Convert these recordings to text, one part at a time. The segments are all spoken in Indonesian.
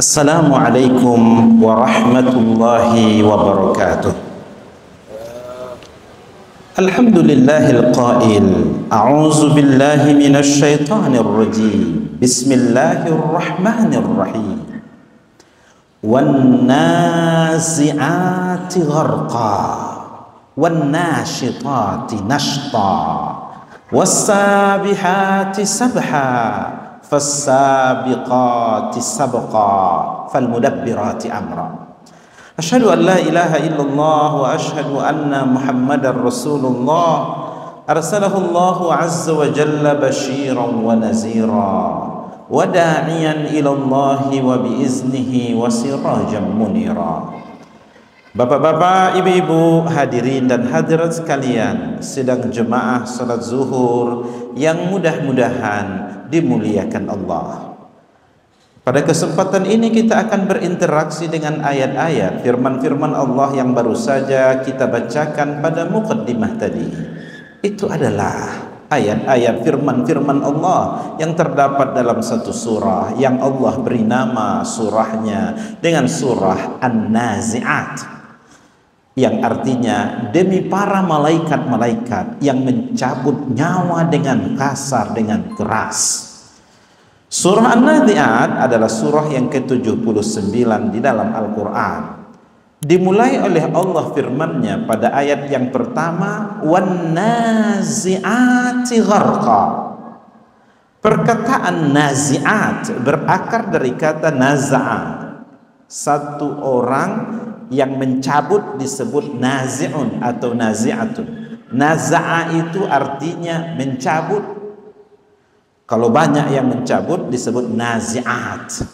Assalamualaikum warahmatullahi wabarakatuh. Alhamdulillahil qail, a'udzu billahi minasy syaithanir rajim. Bismillahirrahmanirrahim. Wan nazi'ati gharqa, wan nashitati nashta, was sabihati sabha, فالسابقات سبقا فالمدبرات أمرا أشهد أن لا إله إلا الله وأشهد أن محمدا رسول الله أرسله الله عز وجل بشيرا ونذيرا وداعيا إلى الله وبإذنه وسراجا منيرا. Bapak-bapak, ibu-ibu, hadirin dan hadirat sekalian, sedang jemaah salat zuhur yang mudah-mudahan dimuliakan Allah. Pada kesempatan ini kita akan berinteraksi dengan ayat-ayat firman-firman Allah yang baru saja kita bacakan pada muqaddimah tadi. Itu adalah ayat-ayat firman-firman Allah yang terdapat dalam satu surah yang Allah beri nama surahnya dengan surah An-Nazi'at, yang artinya demi para malaikat-malaikat yang mencabut nyawa dengan kasar, dengan keras. Surah An-Nazi'at adalah surah yang ke-79 di dalam Al-Quran. Dimulai oleh Allah firman-Nya pada ayat yang pertama, wan nazi'ati gharqa. Perkataan nazi'at berakar dari kata naza'a. Satu orang yang mencabut disebut nazi'un atau nazi'atun. Naza'a itu artinya mencabut. Kalau banyak yang mencabut disebut nazi'at.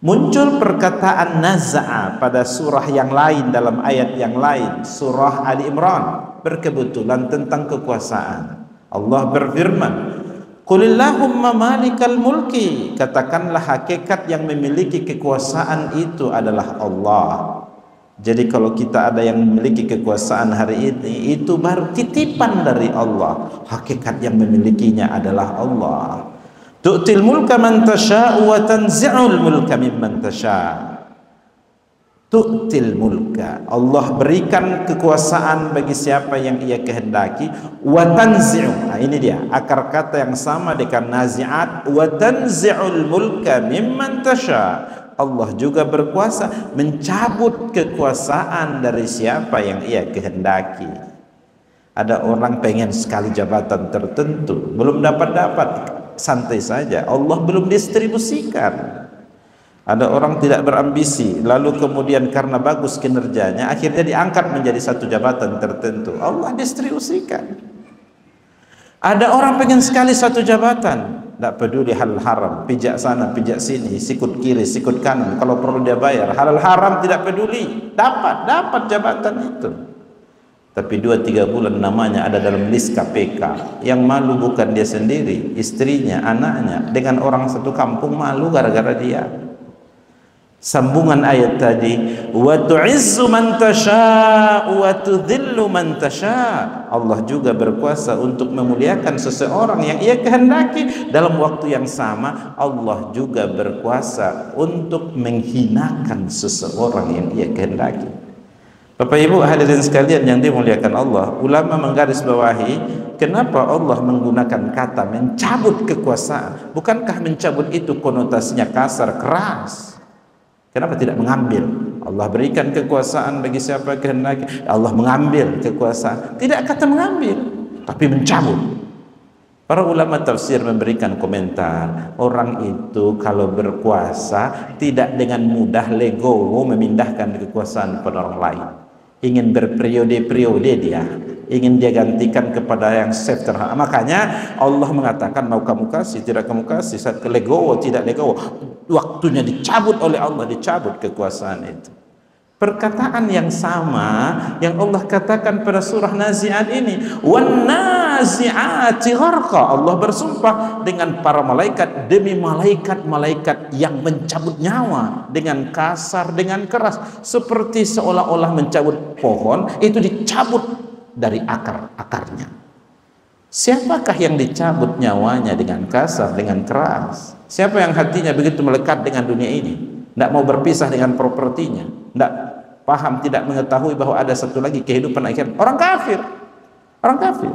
Muncul perkataan naza'a pada surah yang lain, dalam ayat yang lain, surah Ali Imran, berkebetulan tentang kekuasaan. Allah berfirman, Qulillahumma malikal mulki, katakanlah hakikat yang memiliki kekuasaan itu adalah Allah. Jadi kalau kita ada yang memiliki kekuasaan hari ini, itu baru titipan dari Allah. Hakikat yang memilikinya adalah Allah. Tu'til mulka man tasha' wa tanzi'ul mulka mimman tasha'. Tu'til mulka, Allah berikan kekuasaan bagi siapa yang Ia kehendaki. Wa tanzi'u, nah ini dia akar kata yang sama dengan nazi'at. Wa tanzi'ul mulka mimman tasha', Allah juga berkuasa mencabut kekuasaan dari siapa yang Ia kehendaki. Ada orang pengen sekali jabatan tertentu, belum dapat, santai saja, Allah belum distribusikan. Ada orang tidak berambisi, lalu kemudian karena bagus kinerjanya akhirnya diangkat menjadi satu jabatan tertentu, Allah distribusikan. Ada orang pengen sekali satu jabatan, tidak peduli halal haram, pijak sana pijak sini, sikut kiri sikut kanan, kalau perlu dia bayar, halal haram tidak peduli, dapat jabatan itu. Tapi 2-3 bulan namanya ada dalam list KPK. Yang malu bukan dia sendiri, istrinya, anaknya, dengan orang satu kampung malu gara-gara dia. Sambungan ayat tadi, wa tu'izzu man tasha' wa tudhillu man tasha'. Allah juga berkuasa untuk memuliakan seseorang yang Ia kehendaki. Dalam waktu yang sama Allah juga berkuasa untuk menghinakan seseorang yang Ia kehendaki. Bapak Ibu hadirin sekalian yang dimuliakan Allah, ulama menggarisbawahi kenapa Allah menggunakan kata mencabut kekuasaan. Bukankah mencabut itu konotasinya kasar, keras? Kenapa tidak mengambil? Allah berikan kekuasaan bagi siapa kehendaki, Allah mengambil kekuasaan. Tidak kata mengambil, tapi mencabut. Para ulama tafsir memberikan komentar, orang itu kalau berkuasa tidak dengan mudah legowo memindahkan kekuasaan kepada orang lain. Ingin berperiode-periode dia, ingin dia gantikan kepada yang safe terhadap. Makanya Allah mengatakan mau kamu kasih, tidak kamu kasih, saat legowo tidak legowo, waktunya dicabut oleh Allah, dicabut kekuasaan itu. Perkataan yang sama yang Allah katakan pada surah Nazi'at ini, wan nazi'ati gharqa. Allah bersumpah dengan para malaikat demi malaikat-malaikat yang mencabut nyawa dengan kasar, dengan keras, seperti seolah-olah mencabut pohon itu dicabut dari akar-akarnya. Siapakah yang dicabut nyawanya dengan kasar, dengan keras? Siapa yang hatinya begitu melekat dengan dunia ini, tidak mau berpisah dengan propertinya, tidak paham, tidak mengetahui bahwa ada satu lagi kehidupan akhirat? Orang kafir. Orang kafir.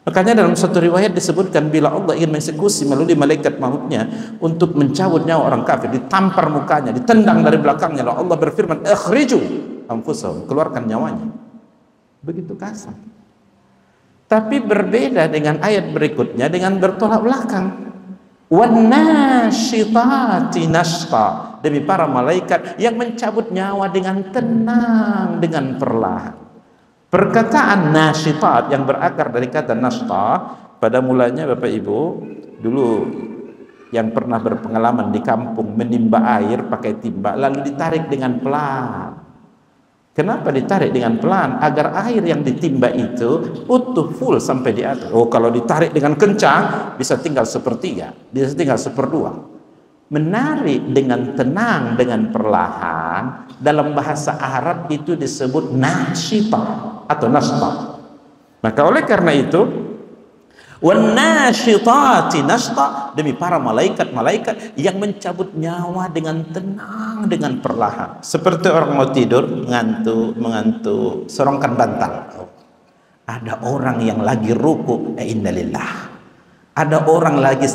Makanya dalam satu riwayat disebutkan, bila Allah ingin mengeksekusi melalui malaikat mautnya untuk mencabut nyawa orang kafir, ditampar mukanya, ditendang dari belakangnya, lalu Allah berfirman, akhriju anfusahum, keluarkan nyawanya. Begitu kasar. Tapi berbeda dengan ayat berikutnya dengan bertolak belakang. Wan nasyitati nashqa, demi para malaikat yang mencabut nyawa dengan tenang, dengan perlahan. Perkataan nasyitat yang berakar dari kata nashta, pada mulanya Bapak Ibu dulu yang pernah berpengalaman di kampung menimba air pakai timba lalu ditarik dengan pelan. Kenapa ditarik dengan pelan? Agar air yang ditimba itu utuh full sampai di atas. Oh, kalau ditarik dengan kencang bisa tinggal sepertiga, bisa tinggal seperdua. Menarik dengan tenang, dengan perlahan, dalam bahasa Arab itu disebut nasyitah atau nashta. Maka oleh karena itu, wan nasyitati nashta, demi para malaikat-malaikat yang mencabut nyawa dengan tenang, dengan perlahan. Seperti orang mau tidur, mengantuk, sorongkan bantal. Ada orang yang lagi ruku, innalillah. Ada orang lagi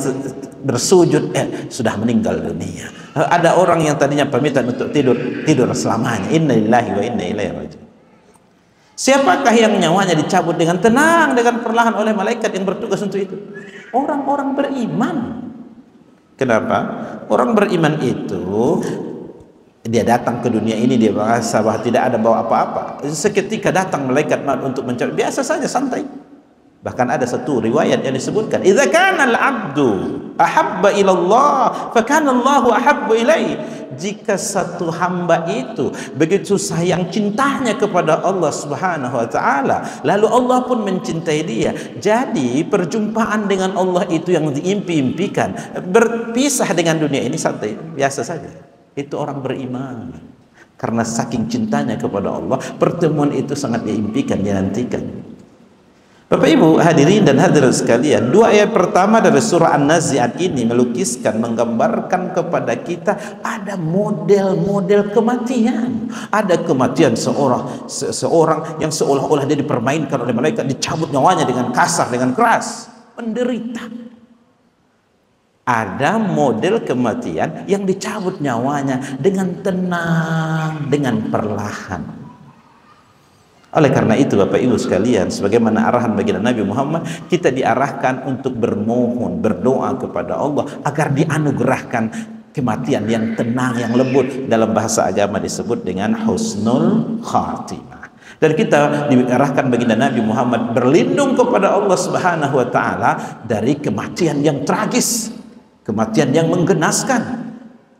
bersujud, sudah meninggal dunia. Ada orang yang tadinya pamitan untuk tidur selamanya. Innalillahi wa inna ilaihi raji'un. Siapakah yang nyawanya dicabut dengan tenang, dengan perlahan oleh malaikat yang bertugas untuk itu? Orang-orang beriman. Kenapa? Orang beriman itu dia datang ke dunia ini, dia merasa bahwa tidak ada bawa apa-apa. Seketika datang malaikat maut untuk mencabut, biasa saja, santai. Bahkan ada satu riwayat yang disebutkan, idza kana al-'abdu ahabba ila Allah fa kana Allahu ahabba ilaihi. Jika satu hamba itu begitu sayang cintanya kepada Allah Subhanahu wa taala, lalu Allah pun mencintai dia. Jadi perjumpaan dengan Allah itu yang diimpi-impikan, berpisah dengan dunia ini santai, biasa saja. Itu orang beriman. Karena saking cintanya kepada Allah, pertemuan itu sangat diimpikan, dinantikan. Bapak Ibu hadirin dan hadirat sekalian, dua ayat pertama dari surah An-Nazi'at ini melukiskan, menggambarkan kepada kita ada model-model kematian. Ada kematian seorang yang seolah-olah dia dipermainkan oleh malaikat, dicabut nyawanya dengan kasar, dengan keras, menderita. Ada model kematian yang dicabut nyawanya dengan tenang, dengan perlahan. Oleh karena itu Bapak Ibu sekalian, sebagaimana arahan baginda Nabi Muhammad, kita diarahkan untuk bermohon, berdoa kepada Allah agar dianugerahkan kematian yang tenang, yang lembut. Dalam bahasa agama disebut dengan husnul khatimah. Dan kita diarahkan baginda Nabi Muhammad berlindung kepada Allah Subhanahu wa taala dari kematian yang tragis, kematian yang menggenaskan,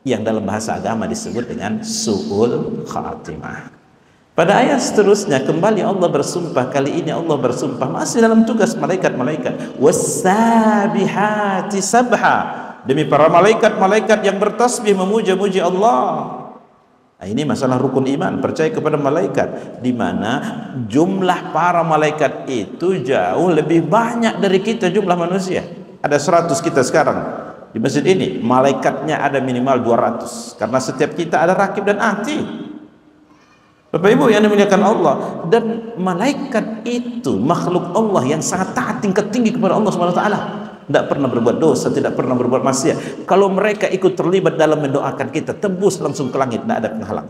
yang dalam bahasa agama disebut dengan su'ul khatimah. Pada ayat seterusnya kembali Allah bersumpah, kali ini Allah bersumpah masih dalam tugas malaikat-malaikat, was-sabihati sabha, demi para malaikat-malaikat yang bertasbih memuja-muji Allah. Nah, ini masalah rukun iman, percaya kepada malaikat, di mana jumlah para malaikat itu jauh lebih banyak dari kita jumlah manusia. Ada 100 kita sekarang di masjid ini, malaikatnya ada minimal 200, karena setiap kita ada rakib dan atid. Bapak Ibu yang dimuliakan Allah, dan malaikat itu makhluk Allah yang sangat taat, tingkat tinggi kepada Allah Subhanahu wa taala. Tidak pernah berbuat dosa, tidak pernah berbuat maksiat. Kalau mereka ikut terlibat dalam mendoakan kita, tembus langsung ke langit, tidak ada penghalang.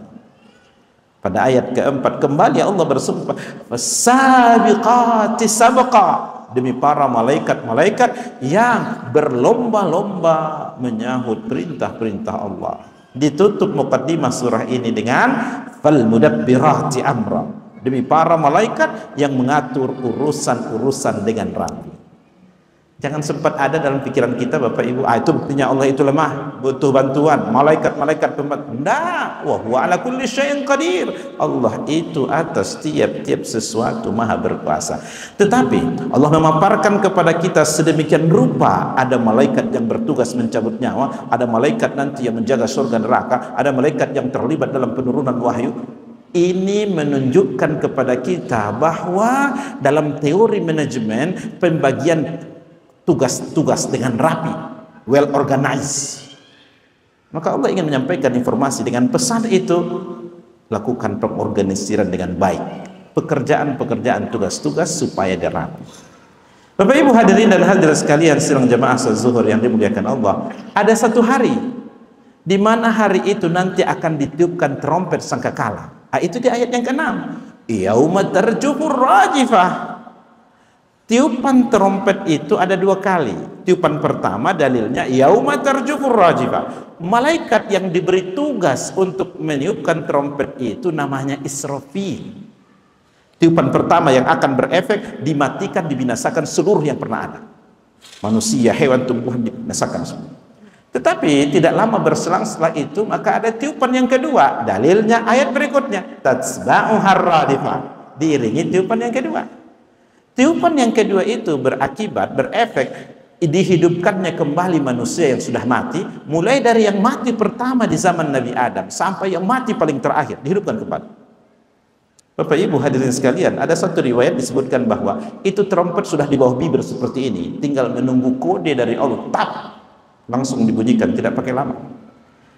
Pada ayat keempat kembali Allah bersumpah, fasabiqati sabqa, demi para malaikat-malaikat yang berlomba-lomba menyahut perintah-perintah Allah. Ditutup mukaddimah surah ini dengan fal mudabbirati amra, demi para malaikat yang mengatur urusan-urusan dengan rapi. Jangan sempat ada dalam pikiran kita Bapak Ibu, itu buktinya Allah itu lemah, butuh bantuan malaikat-malaikat pembantu. Nah, wa huwa ala kulli syai'in qadir. Allah itu atas tiap-tiap sesuatu maha berkuasa. Tetapi Allah memaparkan kepada kita sedemikian rupa, ada malaikat yang bertugas mencabut nyawa, ada malaikat nanti yang menjaga surga neraka, ada malaikat yang terlibat dalam penurunan wahyu. Ini menunjukkan kepada kita bahwa dalam teori manajemen pembagian tugas-tugas dengan rapi, well organized. Maka Allah ingin menyampaikan informasi dengan pesan itu, lakukan pengorganisiran dengan baik, pekerjaan-pekerjaan tugas-tugas supaya dia rapi. Bapak Ibu hadirin dan hadirat sekalian sidang jamaah salat zuhur yang dimuliakan Allah, ada satu hari di mana hari itu nanti akan ditiupkan trompet sangkakala. Itu di ayat yang ke-6. Yauma tarjufur rajifah. Tiupan trompet itu ada 2 kali. Tiupan pertama dalilnya yauma tarjufur rajifah. Malaikat yang diberi tugas untuk meniupkan trompet itu namanya Israfil. Tiupan pertama yang akan berefek, dimatikan, dibinasakan seluruh yang pernah ada. Manusia, hewan, tumbuhan dibinasakan semua. Tetapi tidak lama berselang setelah itu, maka ada tiupan yang kedua. Dalilnya ayat berikutnya, tatsba'uhar radifah, diiringi tiupan yang kedua. Tiupan yang kedua itu berakibat, berefek dihidupkannya kembali manusia yang sudah mati, mulai dari yang mati pertama di zaman Nabi Adam sampai yang mati paling terakhir, dihidupkan kembali. Bapak Ibu hadirin sekalian, ada satu riwayat disebutkan bahwa itu trompet sudah di bawah bibir seperti ini, tinggal menunggu kode dari Allah, tap, langsung dibunyikan, tidak pakai lama.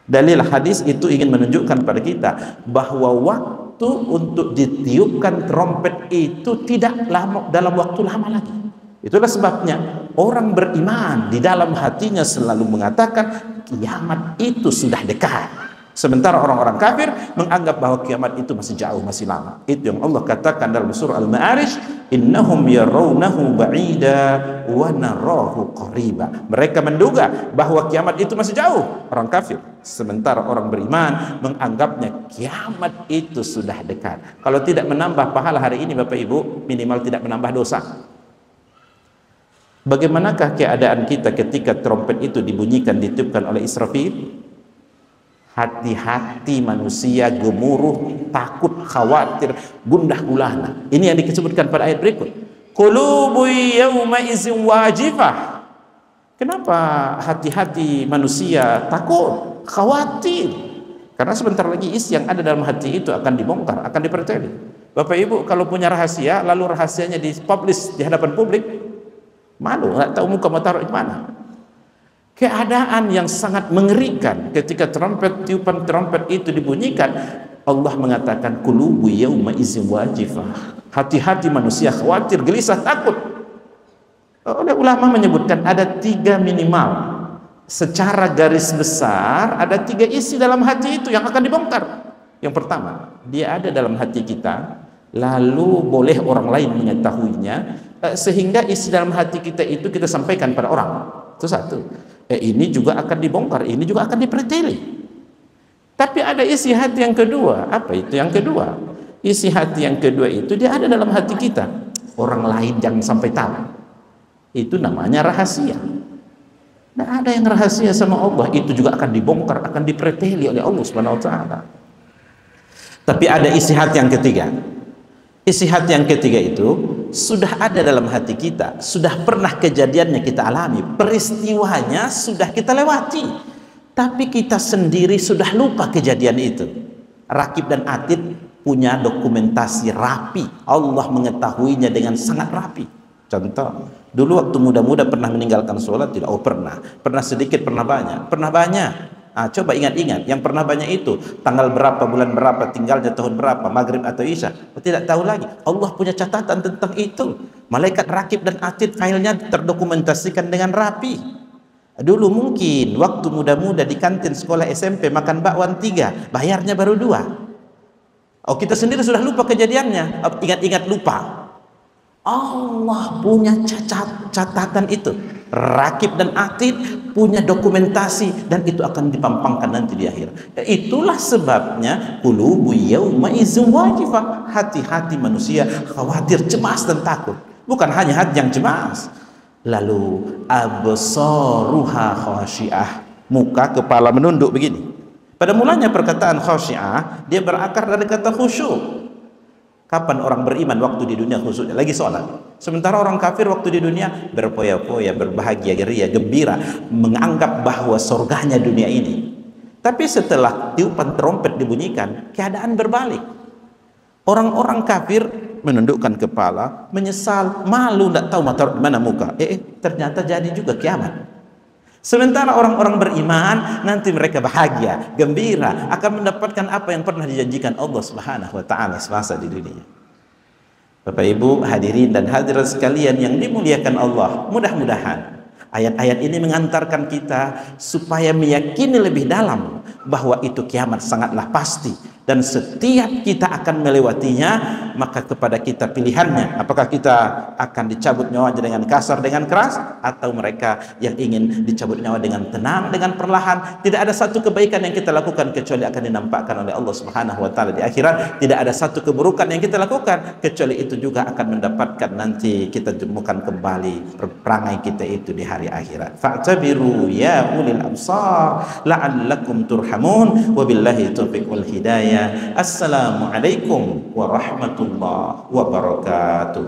Dalil hadis itu ingin menunjukkan pada kita bahwa waktu untuk ditiupkan trompet itu tidak lama, dalam waktu lama lagi. Itulah sebabnya orang beriman di dalam hatinya selalu mengatakan kiamat itu sudah dekat. Sementara orang-orang kafir menganggap bahwa kiamat itu masih jauh, masih lama. Itu yang Allah katakan dalam surah Al-Ma'arij, innahum yarawnahu ba'ida wa narahu qariba. Mereka menduga bahwa kiamat itu masih jauh, orang kafir. Sementara orang beriman menganggapnya kiamat itu sudah dekat. Kalau tidak menambah pahala hari ini Bapak Ibu, minimal tidak menambah dosa. Bagaimanakah keadaan kita ketika trompet itu dibunyikan, ditiupkan oleh Israfil? Hati-hati manusia gemuruh, takut, khawatir, gundah gulana. Ini yang disebutkan pada ayat berikut. Qulubu yawma izin wajifah. Kenapa hati-hati manusia takut, khawatir? Karena sebentar lagi isi yang ada dalam hati itu akan dibongkar, akan diperteli. Bapak Ibu kalau punya rahasia, lalu rahasianya dipublish di hadapan publik, malu, nggak tahu muka mau taruh di mana. Keadaan yang sangat mengerikan ketika tiupan trompet itu dibunyikan. Allah mengatakan qulubu yauma izin wajifah. Hati-hati manusia khawatir, gelisah, takut. Oleh ulama menyebutkan ada 3 minimal. Secara garis besar ada 3 isi dalam hati itu yang akan dibongkar. Yang pertama, dia ada dalam hati kita, lalu boleh orang lain mengetahuinya, sehingga isi dalam hati kita itu kita sampaikan pada orang. Itu satu. Ini juga akan dibongkar, ini juga akan diperteli. Tapi ada isi hati yang kedua. Apa itu yang kedua? Isi hati yang kedua itu dia ada dalam hati kita, orang lain jangan sampai tahu. Itu namanya rahasia. Tidak ada yang rahasia sama Allah, itu juga akan dibongkar, akan diperteli oleh Allah Subhanahu wa taala. Tapi ada isi hati yang ketiga. Isi hati yang ketiga itu sudah ada dalam hati kita, sudah pernah kejadiannya kita alami, peristiwanya sudah kita lewati, tapi kita sendiri sudah lupa kejadian itu. Rakib dan Atid punya dokumentasi rapi, Allah mengetahuinya dengan sangat rapi. Contoh, dulu waktu muda-muda pernah meninggalkan sholat tidak? Oh pernah sedikit, pernah banyak, pernah banyak. Coba ingat-ingat, yang pernah banyak itu tanggal berapa, bulan berapa, tinggalnya tahun berapa, maghrib atau isya, tidak tahu lagi. Allah punya catatan tentang itu. Malaikat Rakib dan Atid filenya terdokumentasikan dengan rapi. Dulu mungkin waktu muda-muda di kantin sekolah SMP makan bakwan 3, bayarnya baru 2. Oh kita sendiri sudah lupa kejadiannya, ingat-ingat lupa. Allah punya catatan itu. Rakib dan Atid punya dokumentasi, dan itu akan dipampangkan nanti di akhir. Itulah sebabnya qulubu yauma izin wajifah. Hati-hati manusia khawatir, cemas dan takut. Bukan hanya hati yang cemas, lalu absaruha khasyiah, muka kepala menunduk begini. Pada mulanya perkataan khasyiah dia berakar dari kata khusyuk. Kapan orang beriman waktu di dunia khusyuk? Lagi sholat. Sementara orang kafir waktu di dunia berpoya-poya, berbahagia, ria, gembira, menganggap bahwa surganya dunia ini. Tapi setelah tiupan trompet dibunyikan, keadaan berbalik. Orang-orang kafir menundukkan kepala, menyesal, malu, tidak tahu mana muka. Ternyata jadi juga kiamat. Sementara orang-orang beriman nanti mereka bahagia, gembira, akan mendapatkan apa yang pernah dijanjikan Allah Subhanahu wa taala semasa di dunia. Bapak Ibu hadirin dan hadirat sekalian yang dimuliakan Allah, mudah-mudahan ayat-ayat ini mengantarkan kita supaya meyakini lebih dalam bahwa itu kiamat sangatlah pasti, dan setiap kita akan melewatinya, maka kepada kita pilihannya, apakah kita akan dicabut nyawanya dengan kasar, dengan keras, atau mereka yang ingin dicabut nyawa dengan tenang, dengan perlahan. Tidak ada satu kebaikan yang kita lakukan kecuali akan dinampakkan oleh Allah Subhanahu wa taala di akhirat. Tidak ada satu keburukan yang kita lakukan kecuali itu juga akan mendapatkan nanti kita temukan kembali perangai kita itu di hari akhirat. Fa'tabiru ya ulil absar la'allakum turhamun, wabillahi taufiq wal hidayah. Assalamualaikum warahmatullahi wabarakatuh.